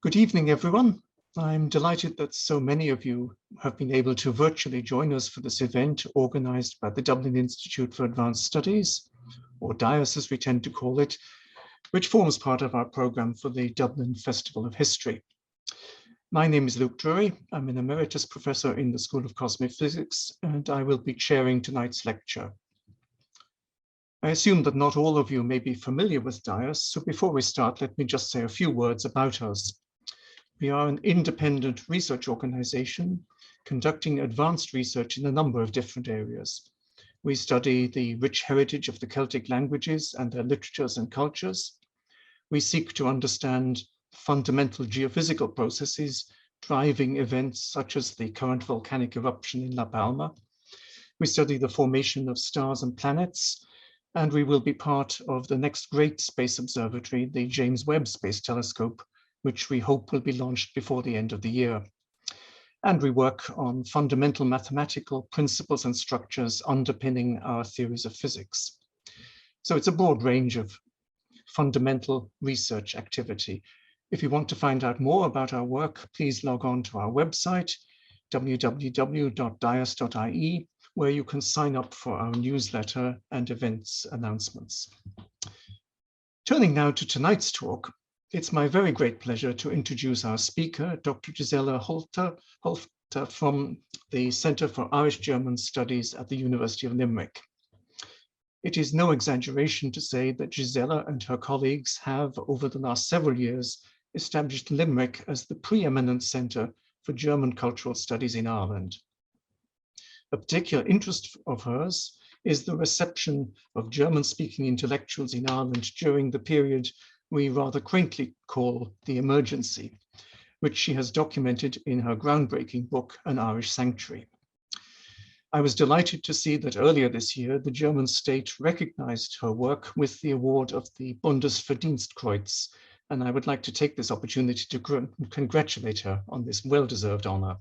Good evening, everyone. I'm delighted that so many of you have been able to virtually join us for this event organized by the Dublin Institute for Advanced Studies, or DIAS as we tend to call it, which forms part of our program for the Dublin Festival of History. My name is Luke Drury. I'm an emeritus professor in the School of Cosmic Physics, and I will be chairing tonight's lecture. I assume that not all of you may be familiar with DIAS, so before we start, let me just say a few words about us. We are an independent research organization conducting advanced research in a number of different areas. We study the rich heritage of the Celtic languages and their literatures and cultures. We seek to understand fundamental geophysical processes driving events such as the current volcanic eruption in La Palma. We study the formation of stars and planets, and we will be part of the next great space observatory, the James Webb Space Telescope, which we hope will be launched before the end of the year. And we work on fundamental mathematical principles and structures underpinning our theories of physics. So it's a broad range of fundamental research activity. If you want to find out more about our work, please log on to our website, www.dias.ie, where you can sign up for our newsletter and events announcements. Turning now to tonight's talk, it's my very great pleasure to introduce our speaker, Dr. Gisela Holter from the Center for Irish-German Studies at the University of Limerick. It is no exaggeration to say that Gisela and her colleagues have, over the last several years, established Limerick as the preeminent center for German cultural studies in Ireland. A particular interest of hers is the reception of German-speaking intellectuals in Ireland during the period we rather quaintly call the emergency, which she has documented in her groundbreaking book, An Irish Sanctuary. I was delighted to see that earlier this year, the German state recognized her work with the award of the Bundesverdienstkreuz, and I would like to take this opportunity to congratulate her on this well-deserved honor.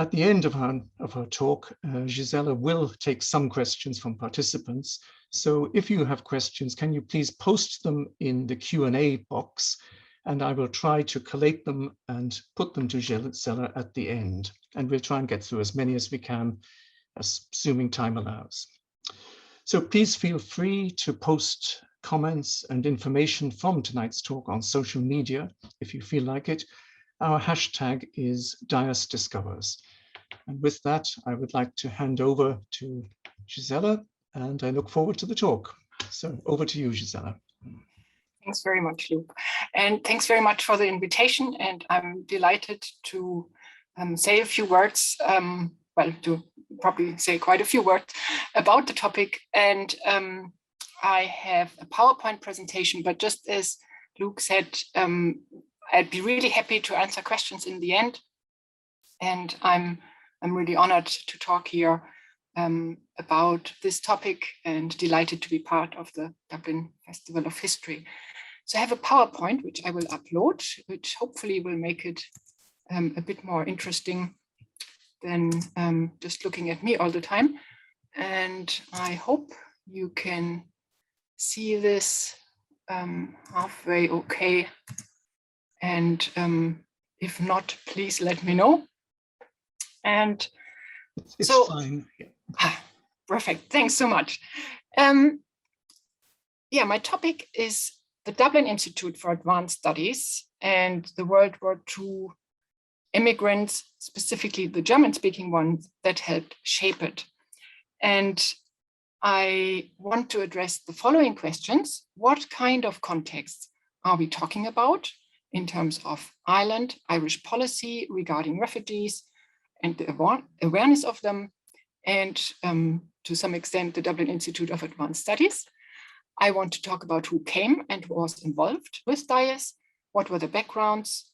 At the end of her talk, Gisela will take some questions from participants. So if you have questions, can you please post them in the Q&A box, and I will try to collate them and put them to Gisela at the end. And we'll try and get through as many as we can, assuming time allows. So please feel free to post comments and information from tonight's talk on social media, if you feel like it. Our hashtag is DIASDiscovers. And with that, I would like to hand over to Gisela, and I look forward to the talk. So over to you, Gisela. Thanks very much, Luke. And thanks very much for the invitation. And I'm delighted to say a few words, to probably say quite a few words about the topic. And I have a PowerPoint presentation, but just as Luke said, I'd be really happy to answer questions in the end. And I'm really honored to talk here about this topic and delighted to be part of the Dublin Festival of History. So I have a PowerPoint, which I will upload, which hopefully will make it a bit more interesting than just looking at me all the time. And I hope you can see this halfway okay. And if not, please let me know. And it's so, fine. Perfect. Thanks so much. My topic is the Dublin Institute for Advanced Studies and the World War II immigrants, specifically the German-speaking ones that helped shape it. And I want to address the following questions. What kind of context are we talking about in terms of Ireland, Irish policy regarding refugees, and the awareness of them, and to some extent, the Dublin Institute of Advanced Studies. I want to talk about who came and was involved with DIAS, what were the backgrounds,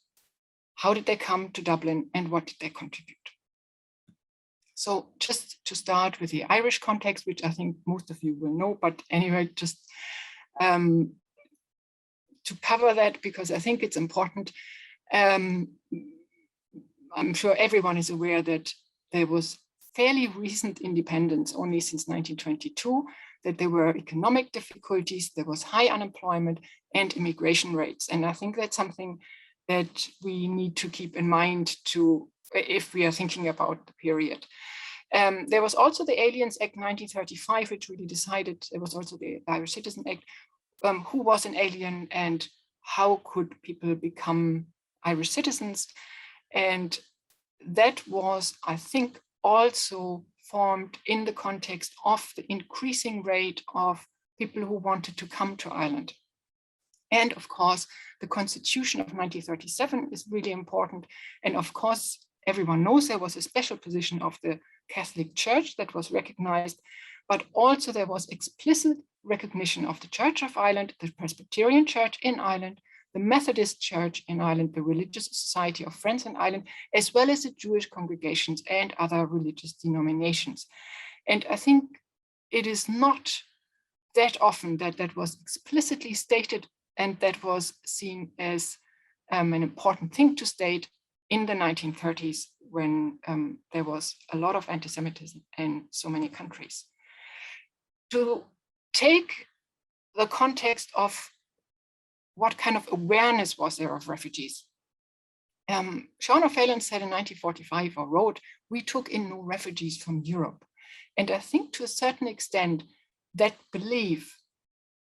how did they come to Dublin, and what did they contribute? So just to start with the Irish context, which I think most of you will know, but anyway, just to cover that, because I think it's important. I'm sure everyone is aware that there was fairly recent independence only since 1922. that there were economic difficulties, there was high unemployment and immigration rates. And I think that's something that we need to keep in mind if we are thinking about the period. There was also the Aliens Act 1935, which really decided, there was also the Irish Citizen Act, who was an alien and how could people become Irish citizens. And that was, I think, also formed in the context of the increasing rate of people who wanted to come to Ireland. And of course, the Constitution of 1937 is really important. And of course, everyone knows there was a special position of the Catholic Church that was recognized, but also there was explicit recognition of the Church of Ireland, the Presbyterian Church in Ireland, the Methodist Church in Ireland, the Religious Society of Friends in Ireland, as well as the Jewish congregations and other religious denominations. And I think it is not that often that that was explicitly stated and that was seen as an important thing to state in the 1930s when there was a lot of anti-Semitism in so many countries. To take the context of what kind of awareness was there of refugees. Sean O'Fallon said in 1945, or wrote, "We took in no refugees from Europe." And I think to a certain extent, that belief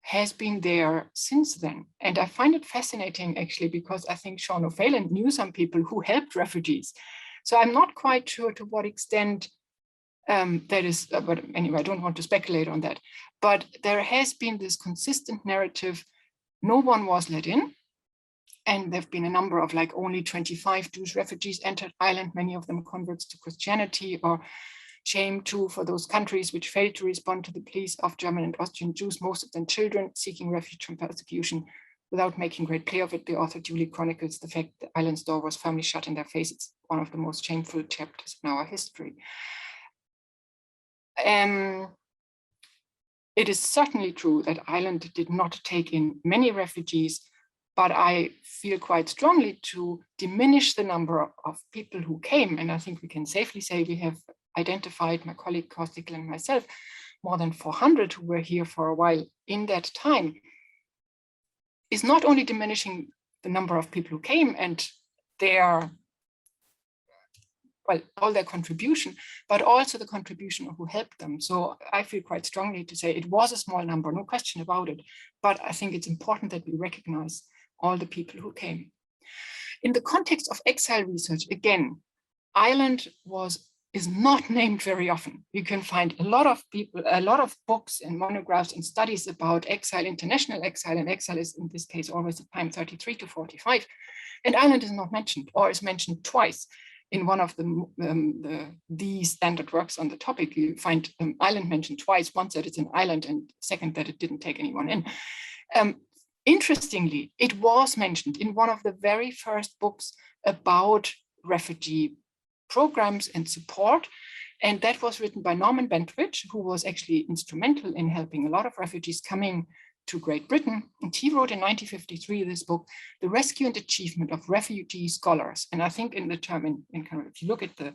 has been there since then. And I find it fascinating, actually, because I think Sean O'Fallon knew some people who helped refugees. So I'm not quite sure to what extent that is, but anyway, I don't want to speculate on that. But there has been this consistent narrative. No one was let in. And there have been a number of like only 25 Jewish refugees entered Ireland, many of them converts to Christianity, or shame too for those countries which failed to respond to the pleas of German and Austrian Jews, most of them children seeking refuge from persecution. Without making great play of it, the author duly chronicles the fact that Ireland's door was firmly shut in their face. It's one of the most shameful chapters in our history. It is certainly true that Ireland did not take in many refugees, but I feel quite strongly to diminish the number of people who came. And I think we can safely say we have identified, my colleague Kostikl and myself, more than 400 who were here for a while in that time, is not only diminishing the number of people who came and their, well, all their contribution, but also the contribution of who helped them. So I feel quite strongly to say it was a small number, no question about it, but I think it's important that we recognize all the people who came. In the context of exile research, again, Ireland is not named very often. You can find a lot of people, a lot of books and monographs and studies about exile, international exile, and exile is in this case always the time 33 to 45. And Ireland is not mentioned, or is mentioned twice in one of the standard works on the topic. You find Ireland mentioned twice, once that it's an island and second that it didn't take anyone in. Interestingly, it was mentioned in one of the very first books about refugee programs and support. And that was written by Norman Bentridge, who was actually instrumental in helping a lot of refugees coming to Great Britain. And he wrote in 1953 this book, The Rescue and Achievement of Refugee Scholars. And I think in the term, in kind of, if you look at the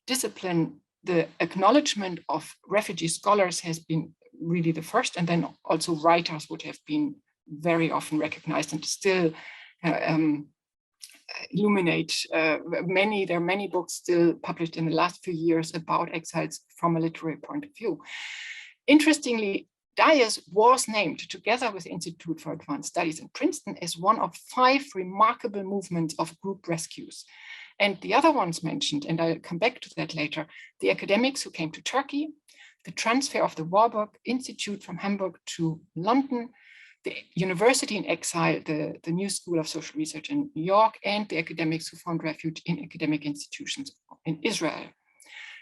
discipline, the acknowledgement of refugee scholars has been really the first, and then also writers would have been very often recognized and still illuminate there are many books still published in the last few years about exiles from a literary point of view. Interestingly, DIAS was named together with the Institute for Advanced Studies in Princeton as one of 5 remarkable movements of group rescues. And the other ones mentioned, and I'll come back to that later, the academics who came to Turkey, the transfer of the Warburg Institute from Hamburg to London, the University in Exile, the New School of Social Research in New York, and the academics who found refuge in academic institutions in Israel.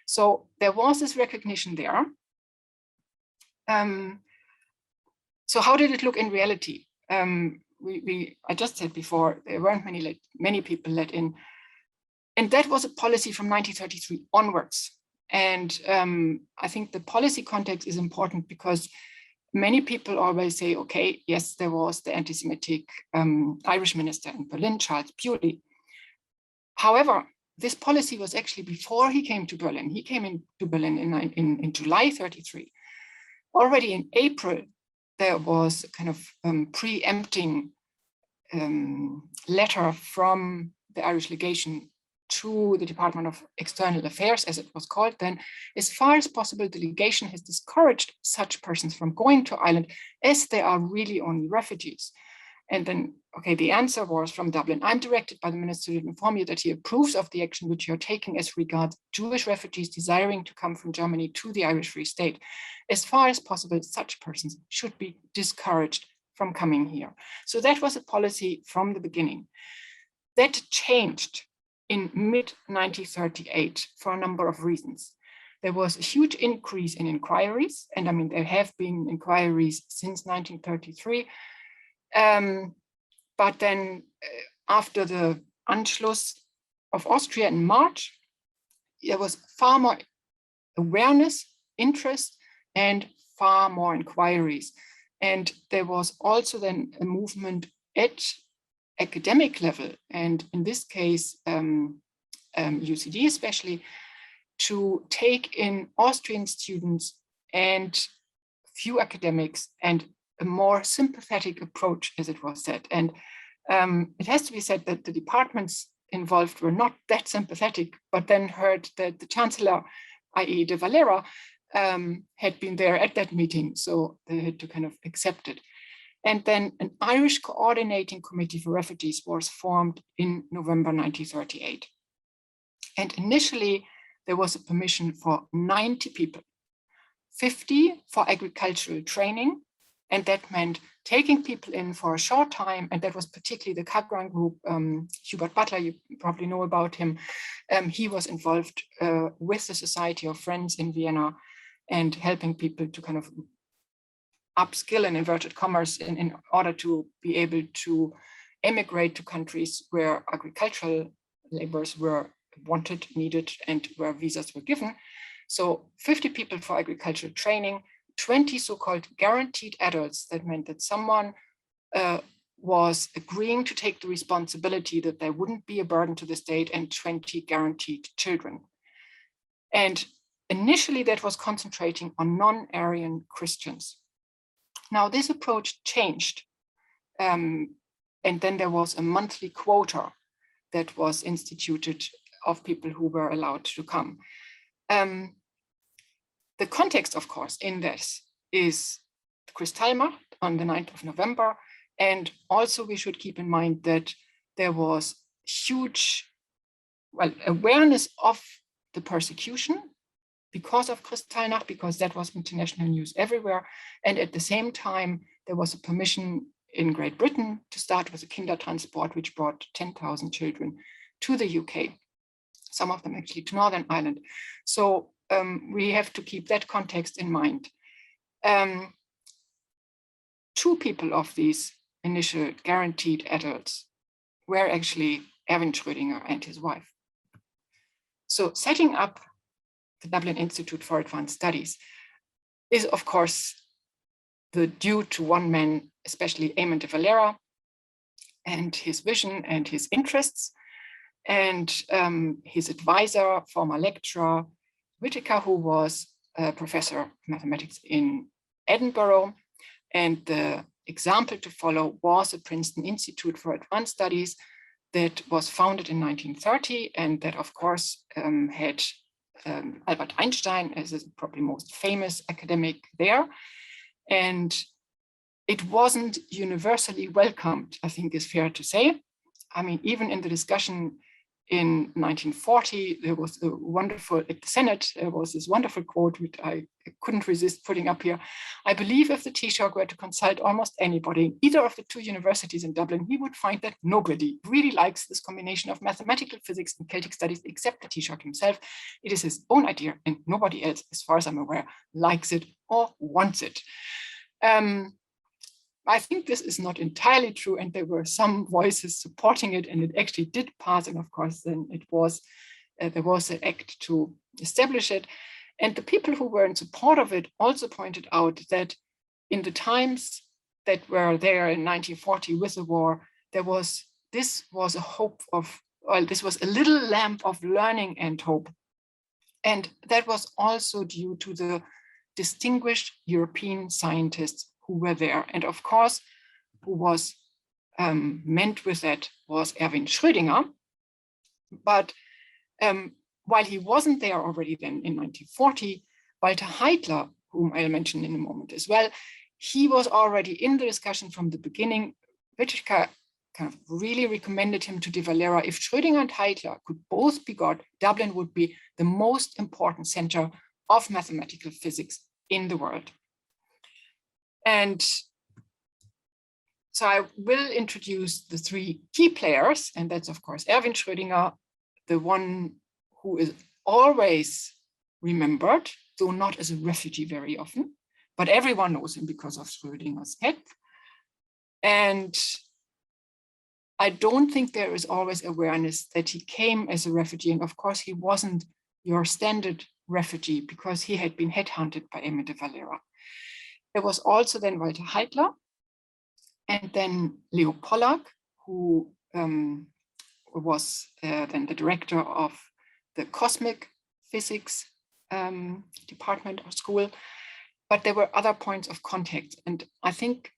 So there was this recognition there. So how did it look in reality? I just said before, there weren't many people let in. And that was a policy from 1933 onwards. And I think the policy context is important because many people always say, okay, yes, there was the anti-Semitic Irish minister in Berlin, Charles Bewley. However, this policy was actually before he came to Berlin. He came into Berlin in July 33. Already in April, there was a kind of preempting letter from the Irish legation to the Department of External Affairs, as it was called then. As far as possible, the legation has discouraged such persons from going to Ireland as they are really only refugees. And then, okay, the answer was from Dublin: I'm directed by the minister to inform you that he approves of the action which you're taking as regards Jewish refugees desiring to come from Germany to the Irish Free State. As far as possible, such persons should be discouraged from coming here. So that was a policy from the beginning. That changed in mid-1938 for a number of reasons. There was a huge increase in inquiries, and I mean, there have been inquiries since 1933. But then after the Anschluss of Austria in March, there was far more awareness, interest, and far more inquiries. And there was also then a movement at academic level, and in this case, UCD especially, to take in Austrian students and few academics and a more sympathetic approach, as it was said. And it has to be said that the departments involved were not that sympathetic, but then heard that the Chancellor, i.e. de Valera, had been there at that meeting, so they had to kind of accept it. And then an Irish Coordinating Committee for Refugees was formed in November 1938. And initially, there was a permission for 90 people, 50 for agricultural training, and that meant taking people in for a short time, and that was particularly the Cagran group. Hubert Butler, you probably know about him. He was involved with the Society of Friends in Vienna and helping people to kind of upskill in inverted commas in order to be able to emigrate to countries where agricultural laborers were wanted, needed, and where visas were given. So 50 people for agricultural training, 20 so-called guaranteed adults. That meant that someone was agreeing to take the responsibility that there wouldn't be a burden to the state, and 20 guaranteed children. And initially that was concentrating on non-Aryan Christians. Now this approach changed. And then there was a monthly quota that was instituted of people who were allowed to come. The context, of course, in this is Kristallnacht on the 9th of November. And also we should keep in mind that there was huge awareness of the persecution because of Kristallnacht, because that was international news everywhere. And at the same time, there was a permission in Great Britain to start with a Kindertransport, which brought 10,000 children to the UK, some of them actually to Northern Ireland. So we have to keep that context in mind. Two people of these initial guaranteed adults were actually Erwin Schrödinger and his wife. So setting up the Dublin Institute for Advanced Studies is, of course, due to one man, especially Eamon de Valera, and his vision and his interests, and his advisor, former lecturer, Whitaker, who was a professor of mathematics in Edinburgh. And the example to follow was the Princeton Institute for Advanced Studies that was founded in 1930, and that, of course, had Albert Einstein as the probably most famous academic there. And it wasn't universally welcomed, I think is fair to say. I mean, even in the discussion in 1940, there was a wonderful, at the Senate, there was this wonderful quote, which I couldn't resist putting up here. I believe if the Taoiseach were to consult almost anybody, either of the two universities in Dublin, he would find that nobody really likes this combination of mathematical physics and Celtic studies except the Taoiseach himself. It is his own idea, and nobody else, as far as I'm aware, likes it or wants it. I think this is not entirely true, and there were some voices supporting it, and it actually did pass. And of course, then it was there was an act to establish it. And the people who were in support of it also pointed out that in the times that were there in 1940 with the war, this was a hope of, well, this was a little lamp of learning and hope. And that was also due to the distinguished European scientists who were there. And of course, who was meant with that was Erwin Schrödinger. But while he wasn't there already then in 1940, Walter Heidler, whom I'll mention in a moment as well, he was already in the discussion from the beginning. Whitaker kind of really recommended him to de Valera. If Schrödinger and Heidler could both be got, Dublin would be the most important center of mathematical physics in the world. And so I will introduce the three key players, and that's of course Erwin Schrödinger, the one who is always remembered, though not as a refugee very often, but everyone knows him because of Schrödinger's death. And I don't think there is always awareness that he came as a refugee. And of course, he wasn't your standard refugee because he had been headhunted by Emil de Valera. There was also then Walter Heidler, and then Leo Pollak, who was then the director of the cosmic physics department or school. But there were other points of contact. And I think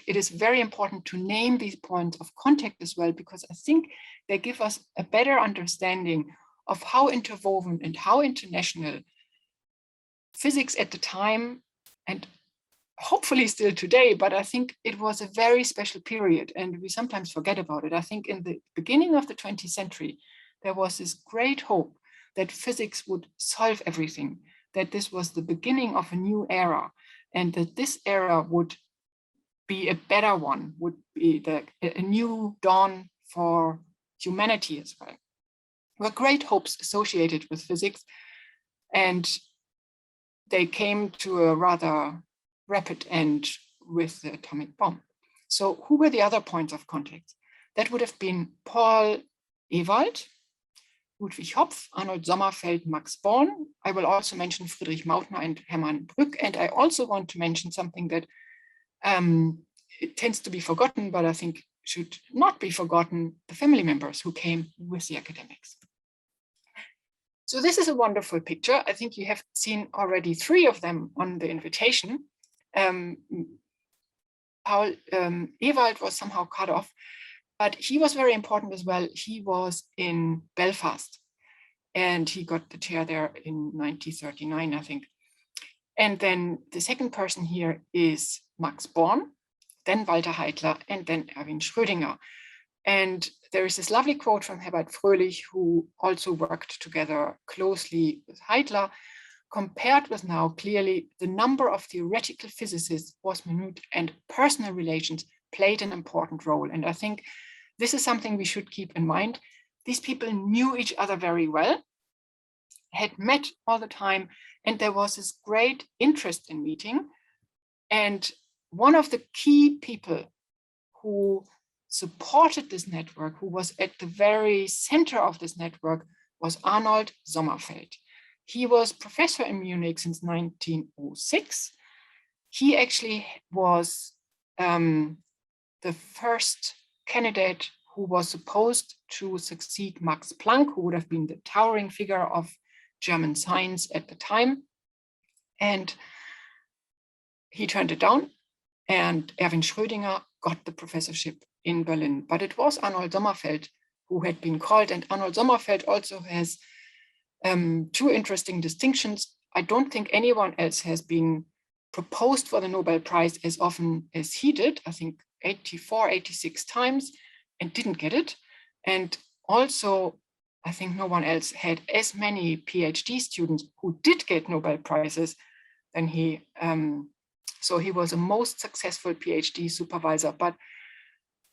it is very important to name these points of contact as well, because I think they give us a better understanding of how interwoven and how international physics at the time, and hopefully still today, but I think it was a very special period and we sometimes forget about it. I think in the beginning of the 20th century, there was this great hope that physics would solve everything, that this was the beginning of a new era, and that this era would be a better one, would be a new dawn for humanity as well. There were great hopes associated with physics, and they came to a rather rapid end with the atomic bomb. So who were the other points of contact? That would have been Paul Ewald, Ludwig Hopf, Arnold Sommerfeld, Max Born. I will also mention Friedrich Mautner and Hermann Brück. And I also want to mention something that it tends to be forgotten, but I think should not be forgotten, the family members who came with the academics. So this is a wonderful picture. I think you have seen already 3 of them on the invitation. Paul Ewald was somehow cut off, but he was very important as well. He was in Belfast and he got the chair there in 1939, I think. And then the second person here is Max Born, then Walter Heidler, and then Erwin Schrödinger. And there is this lovely quote from Herbert Fröhlich, who also worked together closely with Heidler. Compared with now, clearly, the number of theoretical physicists was minute and personal relations played an important role. And I think this is something we should keep in mind. These people knew each other very well, had met all the time, and there was this great interest in meeting. And one of the key people who supported this network, who was at the very center of this network, was Arnold Sommerfeld. He was professor in Munich since 1906. He actually was the first candidate who was supposed to succeed Max Planck, who would have been the towering figure of German science at the time. And he turned it down, and Erwin Schrödinger got the professorship in Berlin. But it was Arnold Sommerfeld who had been called, and Arnold Sommerfeld also has 2 interesting distinctions. I don't think anyone else has been proposed for the Nobel Prize as often as he did, I think 84, 86 times, and didn't get it. And also, I think no one else had as many PhD students who did get Nobel Prizes than he. So he was a most successful PhD supervisor, but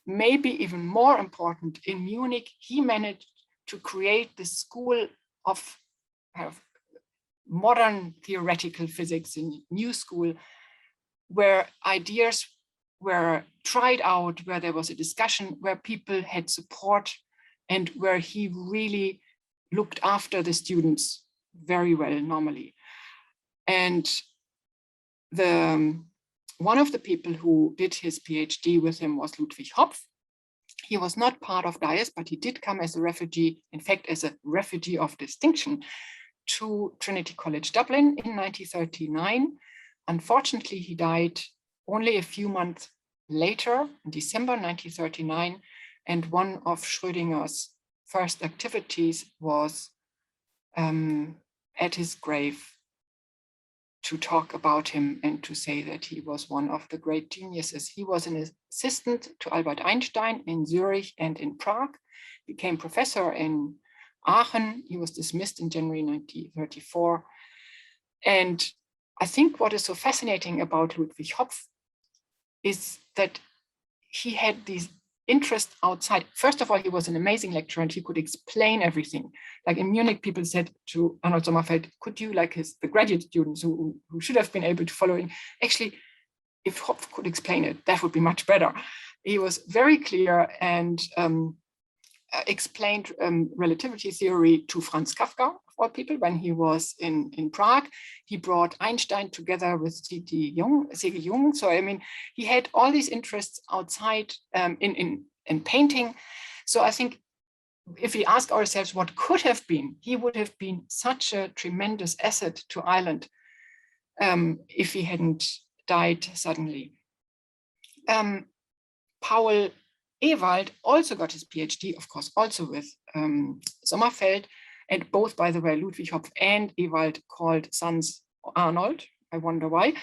maybe even more important, in Munich, he managed to create the school of modern theoretical physics, in new school, where ideas were tried out, where there was a discussion, where people had support, and where he really looked after the students very well normally. And one of the people who did his PhD with him was Ludwig Hopf. He was not part of DIAS, but he did come as a refugee, in fact, as a refugee of distinction. to Trinity College Dublin in 1939. Unfortunately, he died only a few months later, in December 1939, and one of Schrödinger's first activities was at his grave to talk about him and to say that he was one of the great geniuses. He was an assistant to Albert Einstein in Zurich and in Prague, became professor in Aachen. He was dismissed in January 1934. And I think what is so fascinating about Ludwig Hopf is that he had these interests outside. First of all, he was an amazing lecturer and he could explain everything. Like in Munich, people said to Arnold Sommerfeld, could you, like the graduate students who should have been able to follow him, actually, if Hopf could explain it, that would be much better. He was very clear and explained relativity theory to Franz Kafka, of all people, when he was in Prague. He brought Einstein together with C.G. Jung. So, I mean, he had all these interests outside in painting. So I think if we ask ourselves what could have been, he would have been such a tremendous asset to Ireland if he hadn't died suddenly. Paul Ewald also got his PhD, of course, also with Sommerfeld, and both, by the way, Ludwig Hopf and Ewald called sons Arnold. I wonder why.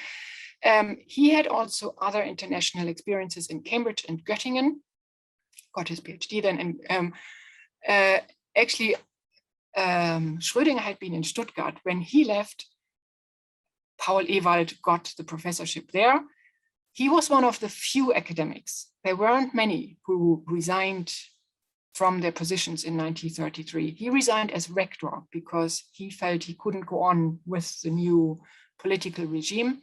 He had also other international experiences in Cambridge and Göttingen, got his PhD then. And actually, Schrödinger had been in Stuttgart. When he left, Paul Ewald got the professorship there. He was one of the few academics. There weren't many who resigned from their positions in 1933. He resigned as rector because he felt he couldn't go on with the new political regime.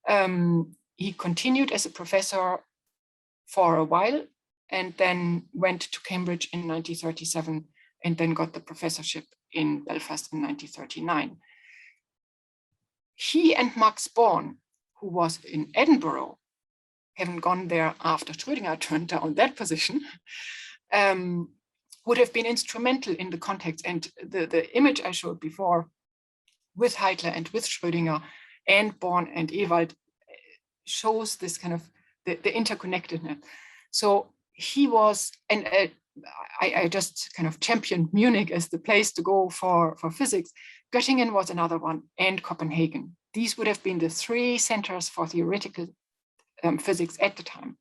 He continued as a professor for a while and then went to Cambridge in 1937 and then got the professorship in Belfast in 1939. He and Max Born, who was in Edinburgh, having gone there after Schrödinger turned down that position, would have been instrumental in the context. And the image I showed before with Heidler and with Schrödinger and Born and Ewald shows this kind of the interconnectedness. So he was, and I just kind of championed Munich as the place to go for physics. Göttingen was another one, and Copenhagen. These would have been the three centers for theoretical physics at the time.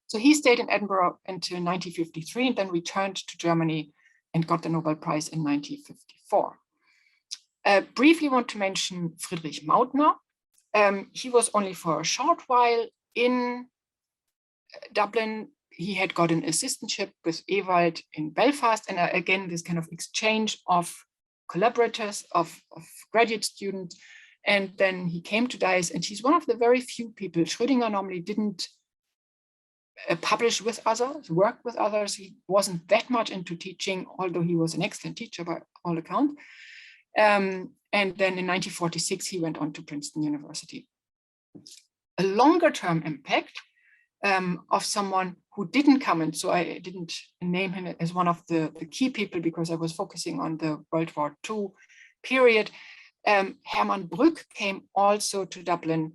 So he stayed in Edinburgh until 1953 and then returned to Germany and got the Nobel Prize in 1954. Briefly want to mention Friedrich Mautner. He was only for a short while in Dublin. He had got an assistantship with Ewald in Belfast. And again, this kind of exchange of collaborators, of graduate students. And then he came to DIAS, and he's one of the very few people. Schrödinger normally didn't publish with others, work with others. He wasn't that much into teaching, although he was an excellent teacher by all accounts. And then in 1946, he went on to Princeton University. A longer term impact of someone who didn't come in, so I didn't name him as one of the key people because I was focusing on the World War II period. Hermann Brück came also to Dublin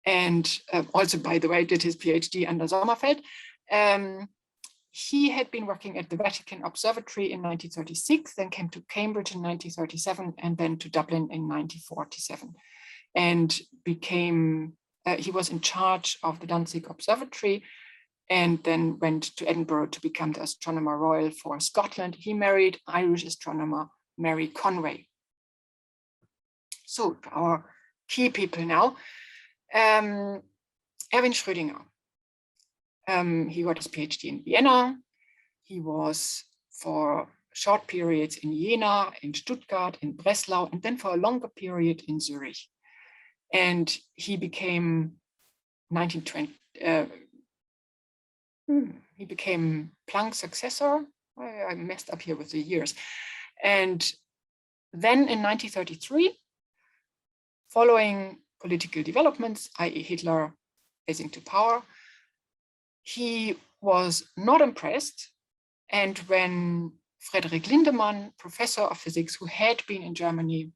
and also, by the way, did his PhD under Sommerfeld. He had been working at the Vatican Observatory in 1936, then came to Cambridge in 1937, and then to Dublin in 1947, and became, he was in charge of the Danzig Observatory, and then went to Edinburgh to become the Astronomer Royal for Scotland. He married Irish astronomer Mary Conway. So our key people now. Erwin Schrödinger. He got his PhD in Vienna. He was for short periods in Jena, in Stuttgart, in Breslau, and then for a longer period in Zurich. And he became 1920. He became Planck's successor. I messed up here with the years. And then in 1933, following political developments, i.e. Hitler rising to power, he was not impressed. And when Frederick Lindemann, professor of physics, who had been in Germany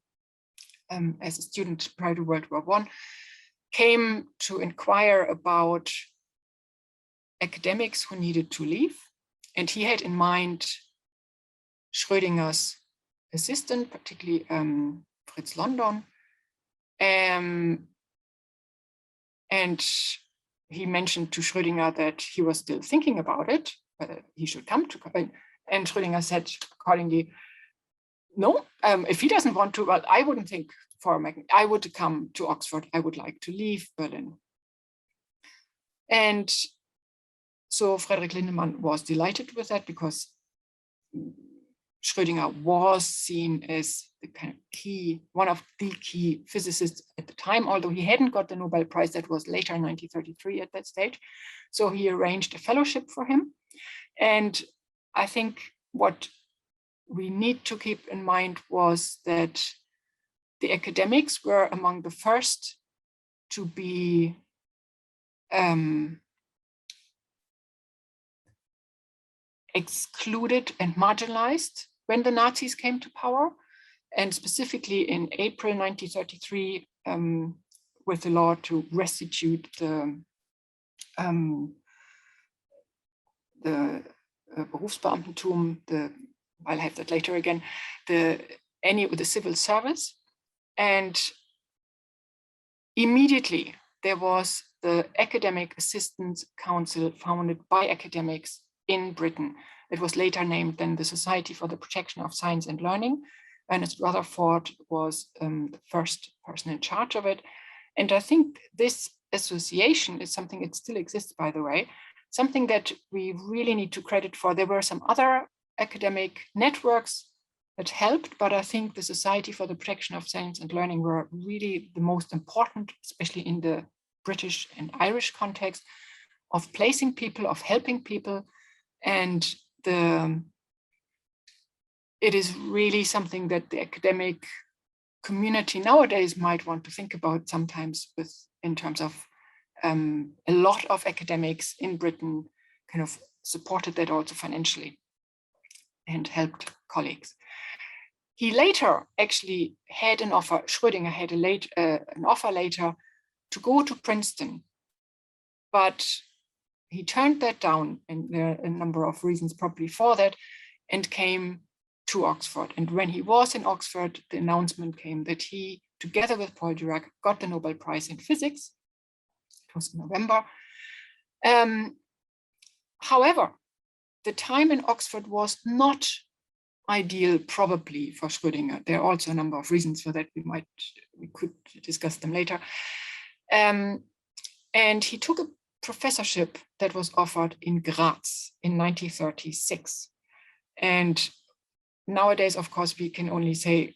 as a student prior to World War I, came to inquire about academics who needed to leave. And he had in mind Schrödinger's assistant, particularly Fritz London. And he mentioned to Schrödinger that he was still thinking about it, whether he should come to, and Schrödinger said accordingly, no, if he doesn't want to, well, I wouldn't think I would come to Oxford. I would like to leave Berlin. And so Frederick Lindemann was delighted with that, because Schrödinger was seen as the kind of one of the key physicists at the time, although he hadn't got the Nobel Prize. That was later in 1933 at that stage. So he arranged a fellowship for him. And I think what we need to keep in mind was that the academics were among the first to be excluded and marginalized when the Nazis came to power, and specifically in April 1933, with the law to restitute the Berufsbeamtentum, I'll have that later again, the civil service. And immediately there was the Academic Assistance Council founded by academics in Britain. It was later named then the Society for the Protection of Science and Learning. Ernest Rutherford was the first person in charge of it. And I think this association is something, it still exists, by the way, something that we really need to credit for. There were some other academic networks that helped, but I think the Society for the Protection of Science and Learning were really the most important, especially in the British and Irish context, of placing people, of helping people. And it is really something that the academic community nowadays might want to think about sometimes, in terms of a lot of academics in Britain kind of supported that also financially and helped colleagues. He later actually had an offer, Schrödinger had an offer later to go to Princeton, but he turned that down, and there are a number of reasons probably for that, and came to Oxford. And when he was in Oxford, the announcement came that he, together with Paul Dirac, got the Nobel Prize in Physics. It was in November. However, the time in Oxford was not ideal, probably, for Schrödinger. There are also a number of reasons for that. We could discuss them later. And he took a professorship that was offered in Graz in 1936. And nowadays, of course, we can only say,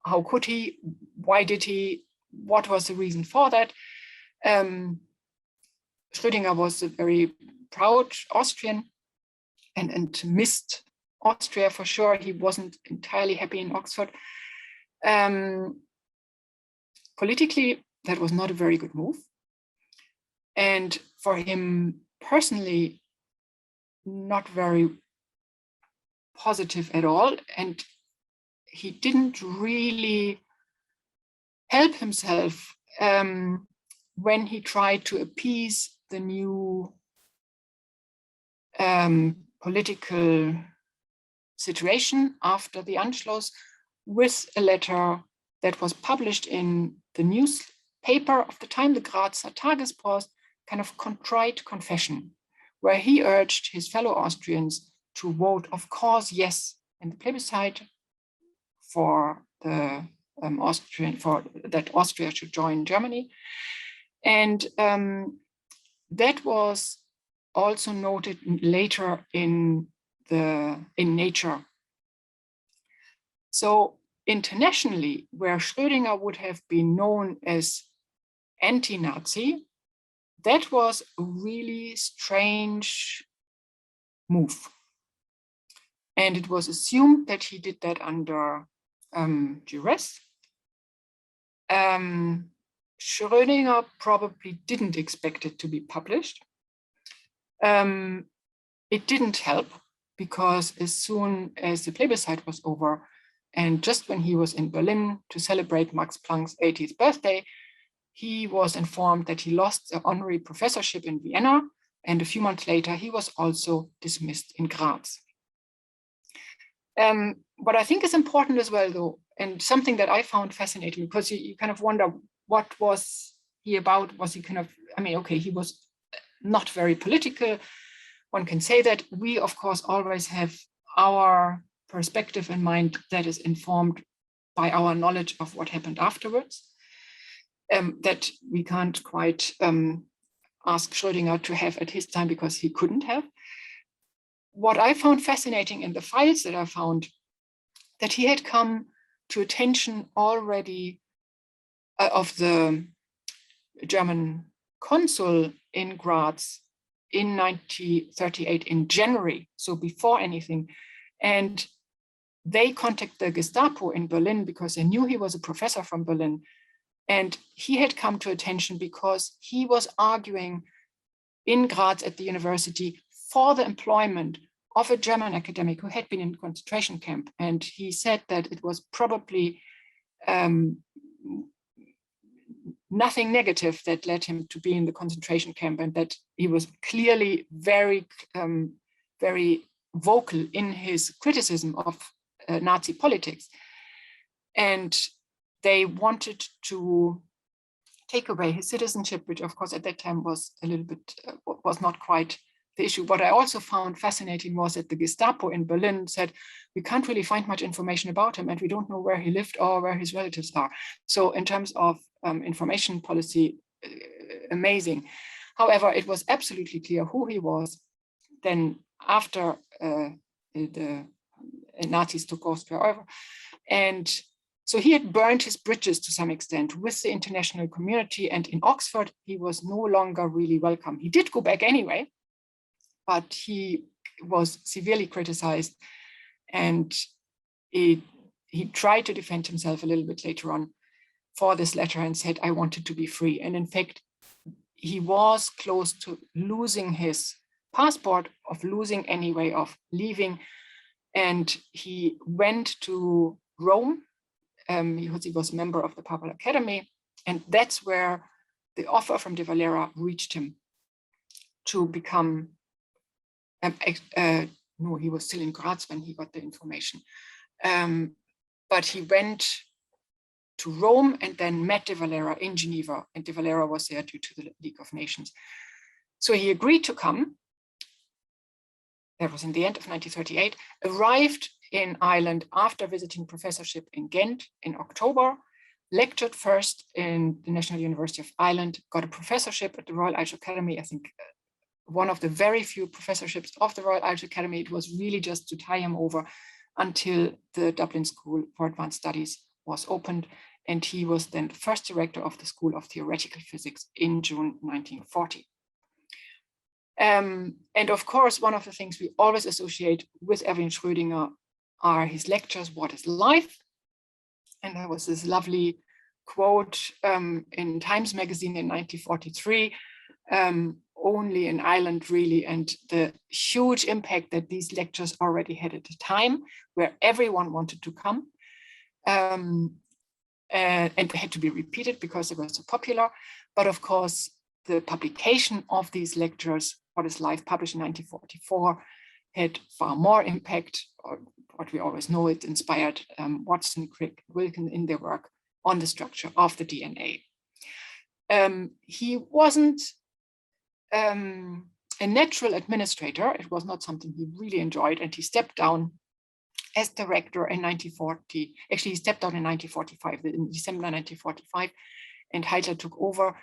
how could he? Why did he? What was the reason for that? Schrödinger was a very proud Austrian and missed Austria for sure. He wasn't entirely happy in Oxford. Politically, that was not a very good move. And for him personally, not very positive at all. And he didn't really help himself when he tried to appease the new political situation after the Anschluss with a letter that was published in the newspaper of the time, the Grazer Tagespost, kind of contrite confession, where he urged his fellow Austrians to vote, of course, yes, in the plebiscite for the that Austria should join Germany. And that was also noted later in Nature. So internationally, where Schrödinger would have been known as anti-Nazi, that was a really strange move. And it was assumed that he did that under duress. Schrödinger probably didn't expect it to be published. It didn't help because as soon as the plebiscite was over, and just when he was in Berlin to celebrate Max Planck's 80th birthday, he was informed that he lost the honorary professorship in Vienna, and a few months later, he was also dismissed in Graz. What I think is important as well, though, and something that I found fascinating, because you kind of wonder, what was he about? Was he kind of, I mean, okay, he was not very political. One can say that. We, of course, always have our perspective in mind that is informed by our knowledge of what happened afterwards, that we can't quite ask Schrodinger to have at his time because he couldn't have. What I found fascinating in the files that I found, that he had come to attention already of the German consul in Graz in 1938 in January, so before anything. And they contacted the Gestapo in Berlin because they knew he was a professor from Berlin. And he had come to attention because he was arguing in Graz at the university for the employment of a German academic who had been in a concentration camp. And he said that it was probably nothing negative that led him to be in the concentration camp, and that he was clearly very, very vocal in his criticism of Nazi politics. And they wanted to take away his citizenship, which of course at that time was a little bit, was not quite the issue. What I also found fascinating was that the Gestapo in Berlin said, we can't really find much information about him and we don't know where he lived or where his relatives are. So in terms of information policy, amazing. However, it was absolutely clear who he was then after the Nazis took Austria over. And so he had burned his bridges to some extent with the international community, and in Oxford, he was no longer really welcome. He did go back anyway, but he was severely criticized, and he tried to defend himself a little bit later on for this letter and said, I wanted to be free. And in fact, he was close to losing his passport, of losing any way of leaving. And he went to Rome. He was a member of the Papal Academy. And that's where the offer from de Valera reached him to become, no, he was still in Graz when he got the information. But he went to Rome and then met de Valera in Geneva, and de Valera was there due to the League of Nations. So he agreed to come. That was in the end of 1938, arrived in Ireland after visiting professorship in Ghent in October, lectured first in the National University of Ireland, got a professorship at the Royal Irish Academy, I think one of the very few professorships of the Royal Irish Academy. It was really just to tie him over until the Dublin School for Advanced Studies was opened. And he was then the first director of the School of Theoretical Physics in June 1940. And of course, one of the things we always associate with Erwin Schrödinger are his lectures, What is Life? And there was this lovely quote in Times magazine in 1943, only in Ireland really, and the huge impact that these lectures already had at a time where everyone wanted to come. And they had to be repeated because they were so popular. But of course, the publication of these lectures, What is Life, published in 1944, had far more impact, or what we always know, it inspired Watson, Crick, Wilkin in their work on the structure of the DNA. He wasn't a natural administrator. It was not something he really enjoyed, and he stepped down as director in 1940. Actually, he stepped down in 1945, in December 1945, and Heitler took over.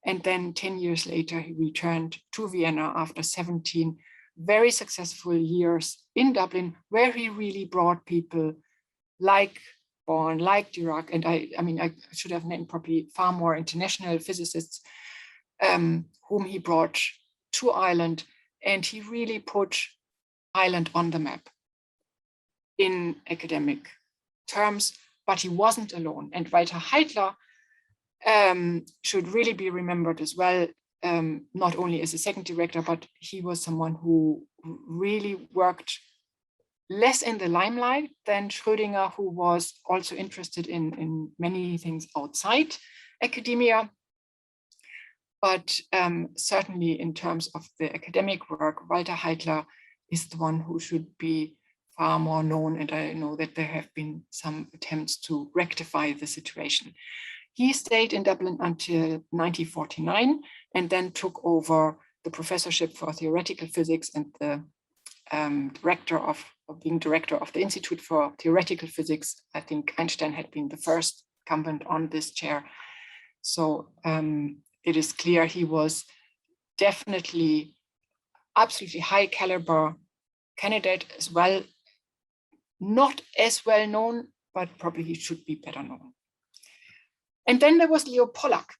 And then 10 years later, he returned to Vienna after 17 very successful years in Dublin, where he really brought people like Born, like Dirac, and I mean, I should have named probably far more international physicists whom he brought to Ireland, and he really put Ireland on the map in academic terms, but he wasn't alone. And Walter Heidler should really be remembered as well, not only as a second director, but he was someone who really worked less in the limelight than Schrodinger, who was also interested in many things outside academia. But certainly in terms of the academic work, Walter Heidler is the one who should be far more known. And I know that there have been some attempts to rectify the situation. He stayed in Dublin until 1949 and then took over the professorship for theoretical physics and the being director of the Institute for Theoretical Physics. I think Einstein had been the first incumbent on this chair. So it is clear he was definitely absolutely high caliber candidate as well. Not as well known, but probably he should be better known. And then there was Leo Pollak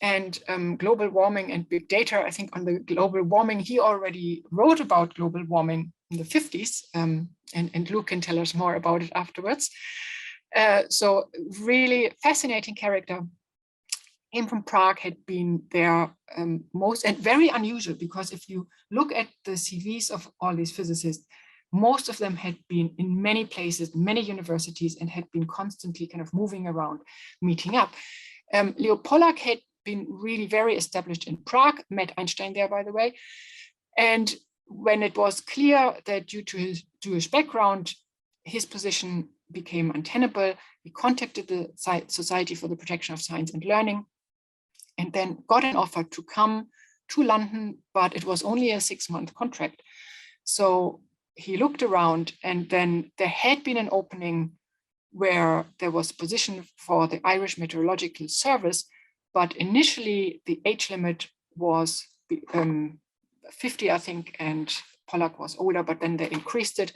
and global warming and big data. I think on the global warming, he already wrote about global warming in the 50s, and Luke can tell us more about it afterwards. So really fascinating character. Him from Prague had been there most, and very unusual, because if you look at the CVs of all these physicists, most of them had been in many places, many universities, and had been constantly kind of moving around, meeting up. Leo Pollak had been really very established in Prague, met Einstein there, by the way. And when it was clear that due to his Jewish background, his position became untenable, he contacted the Society for the Protection of Science and Learning, and then got an offer to come to London, but it was only a 6-month contract. So he looked around, and then there had been an opening where there was a position for the Irish Meteorological Service, but initially the age limit was 50, I think, and Pollak was older, but then they increased it,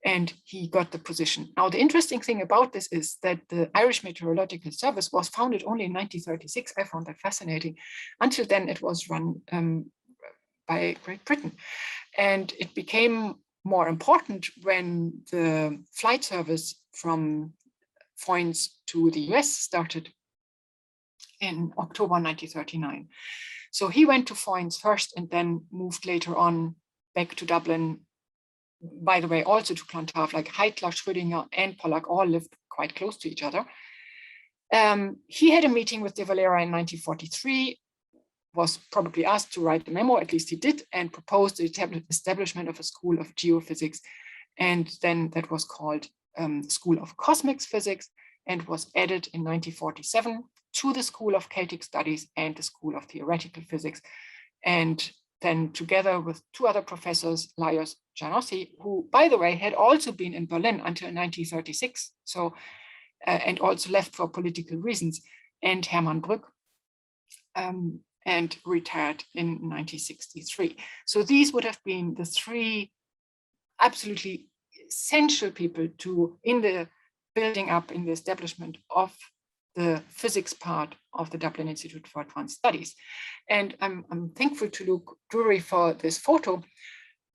and he got the position. Now, the interesting thing about this is that the Irish Meteorological Service was founded only in 1936. I found that fascinating. Until then, it was run by Great Britain. And it became more important when the flight service from Foynes to the US started in October 1939. So he went to Foynes first and then moved later on back to Dublin. By the way, also to Clontarf, like Heitler, Schrodinger, and Pollak all lived quite close to each other. He had a meeting with De Valera in 1943, was probably asked to write the memo, at least he did, and proposed the establishment of a school of geophysics. And then that was called School of Cosmic Physics, and was added in 1947 to the School of Celtic Studies and the School of Theoretical Physics. And then together with 2 other professors, Lajos Janossi, who, by the way, had also been in Berlin until 1936, so and also left for political reasons, and Hermann Brück, and retired in 1963. So these would have been the 3 absolutely essential people in the building up, in the establishment of the physics part of the Dublin Institute for Advanced Studies. And I'm thankful to Luke Drury for this photo,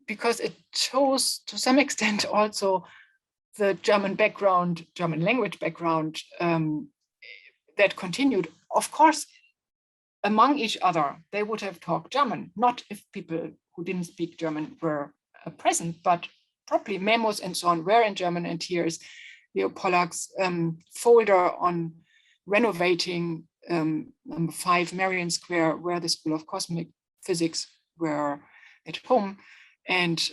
because it shows to some extent also the German background, German language background that continued. Of course, among each other, they would have talked German, not if people who didn't speak German were present, but probably memos and so on were in German. And here is Leo Pollak's folder on renovating number 5 Marion Square, where the School of Cosmic Physics were at home, and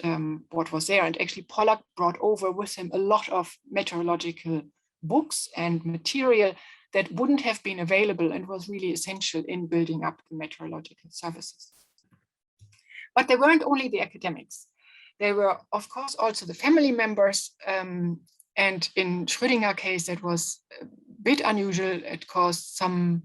what was there. And actually Pollak brought over with him a lot of meteorological books and material that wouldn't have been available and was really essential in building up the meteorological services. But they weren't only the academics. They were, of course, also the family members. And in Schrödinger case, that was a bit unusual. It caused some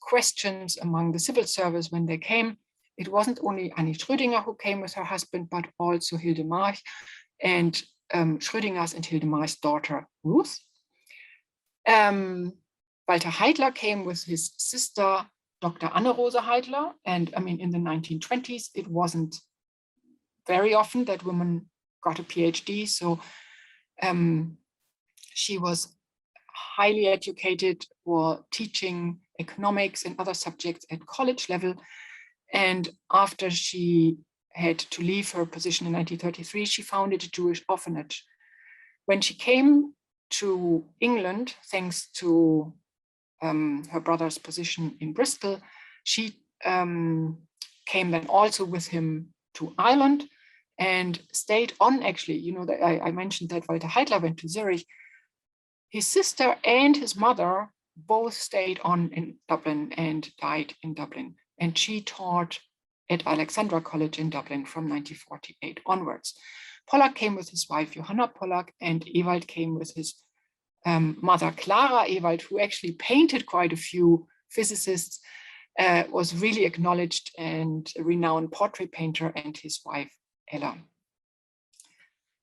questions among the civil service when they came. It wasn't only Annie Schrödinger who came with her husband, but also Hilde March and Schrödinger's and Hilde March's daughter, Ruth. Walter Heidler came with his sister, Dr. Anne-Rose Heidler. And I mean, in the 1920s, it wasn't very often that women got a PhD. So she was highly educated for teaching economics and other subjects at college level. And after she had to leave her position in 1933, she founded a Jewish orphanage. When she came to England, thanks to her brother's position in Bristol, she came then also with him to Ireland and stayed on, actually, you know, that I mentioned that Walter Heidler went to Zurich. His sister and his mother both stayed on in Dublin and died in Dublin. And she taught at Alexandra College in Dublin from 1948 onwards. Pollak came with his wife, Johanna Pollak, and Ewald came with his mother, Clara Ewald, who actually painted quite a few physicists, was really acknowledged and a renowned portrait painter, and his wife, Ella.